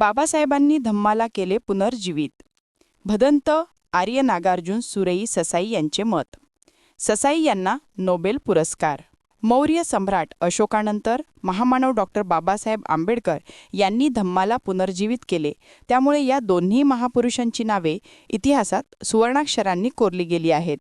बाबासाहेबांनी धम्माला केले पुनर्जीवित. भदंत आर्य नागार्जुन सुरेई ससाई यांचे मत. ससाई यांना नोबेल पुरस्कार. मौर्य सम्राट अशोकानंतर महामानव डॉक्टर बाबासाहेब आंबेडकर यांनी धम्माला पुनर्जीवित केले. त्यामुळे या दोन्ही महापुरुषांची नावे इतिहासात सुवर्णाक्षरांनी कोरली गेली आहेत.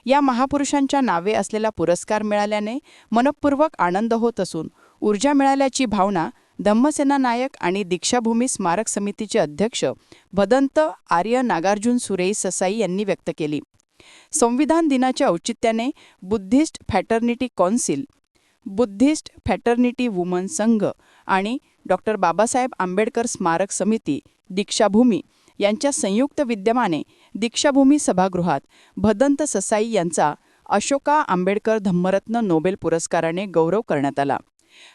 या महापुरुषांच्या नावे असलेला पुरस्कार मिळाल्याने मनःपूर्वक आनंद होत असून ऊर्जा मिळाल्याची भावना धम्मसेना नायक आणि दीक्षाभूमी स्मारक समितीचे अध्यक्ष भदंत आर्य नागार्जुन सुरेई ससाई यांनी व्यक्त केली. संविधान दिनाच्या औचित्याने Buddhist fraternity council, Buddhist fraternity woman संघ आणि डॉक्टर बाबासाहेब आंबेडकर स्मारक समिती दीक्षाभूमी यांच्या संयुक्त विद्यमाने दीक्षाभूमी सभागृहात भदंत ससाई यांचा अशोका आंबेडकर धम्मरत्न नोबेल पुरस्काराने गौरव करण्यात आला.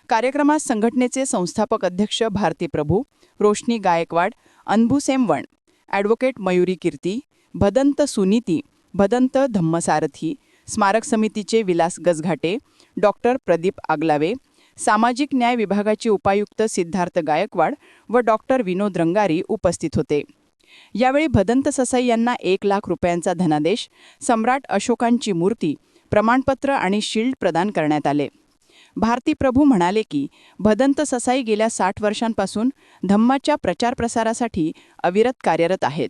कार्यक्रमात संघटनेचे संस्थापक अध्यक्ष भारती प्रभू, रोशनी गायकवाड, अनबू सेमवण, ॲडव्होकेट मयुरी कीर्ती, भदंत सुनीती, भदंत धम्मसारथी, स्मारक समितीचे विलास गजघाटे, डॉक्टर प्रदीप आगलावे, सामाजिक न्याय विभागाचे उपायुक्त सिद्धार्थ गायकवाड व डॉक्टर विनोद रंगारी उपस्थित होते. यावेळी भदंत ससाई यांना 1 लाख रुपयांचा धनादेश, सम्राट अशोकांची मूर्ती, प्रमाणपत्र आणि शील्ड प्रदान करण्यात आले. भारती प्रभू म्हणाले की भदंत ससाई गेल्या 60 वर्षांपासून धम्माच्या प्रचार प्रसारासाठी अविरत कार्यरत आहेत.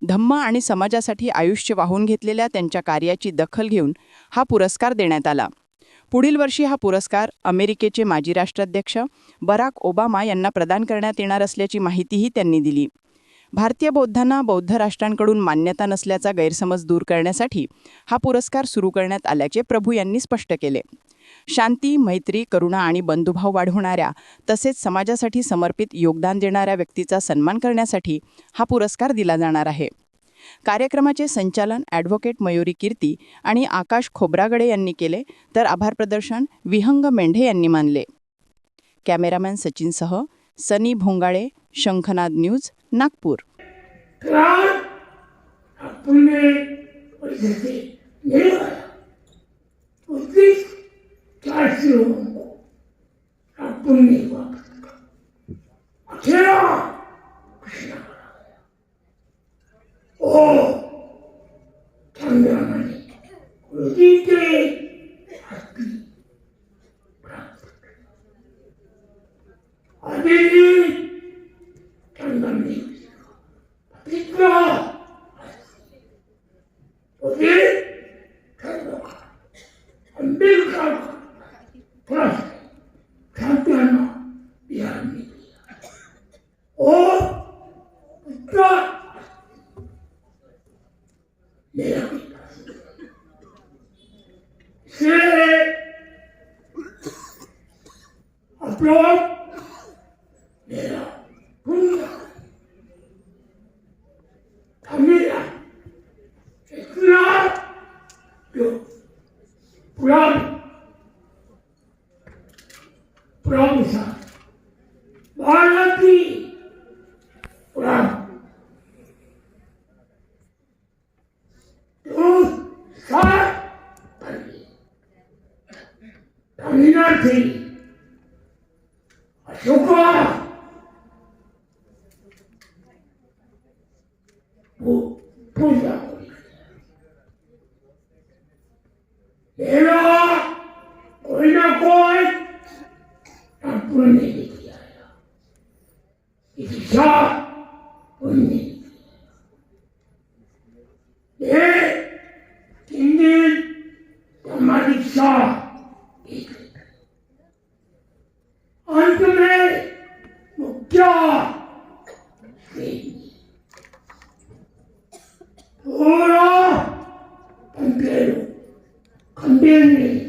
धम्म आणि समाजासाठी आयुष्य वाहून घेतलेल्या त्यांच्या कार्याची दखल घेऊन हा पुरस्कार देण्यात आला. पुढील वर्षी हा पुरस्कार अमेरिकेचे माजी राष्ट्राध्यक्ष बराक ओबामा यांना प्रदान करण्यात येणार असल्याची माहितीही त्यांनी दिली. भारतीय बौद्धांना बौद्ध राष्ट्रांकडून मान्यता नसल्याचा गैरसमज दूर करण्यासाठी हा पुरस्कार सुरू करण्यात आल्याचे प्रभू यांनी स्पष्ट केले. शांती, मैत्री, करुणा आणि बंधुभाव वाढवणाऱ्या तसेच समाजासाठी समर्पित योगदान देणाऱ्या व्यक्तीचा सन्मान करण्यासाठी हा पुरस्कार दिला जाणार आहे. कार्यक्रमाचे संचालन ॲडव्होकेट मयुरी कीर्ती आणि आकाश खोब्रागडे यांनी केले, तर आभार प्रदर्शन विहंग मेंढे यांनी मानले. कॅमेरामॅन सचिनसह सनी भोंगाळे, शंखनाद न्यूज, नागपूर. अंत में क्या ora Pantero, Candene,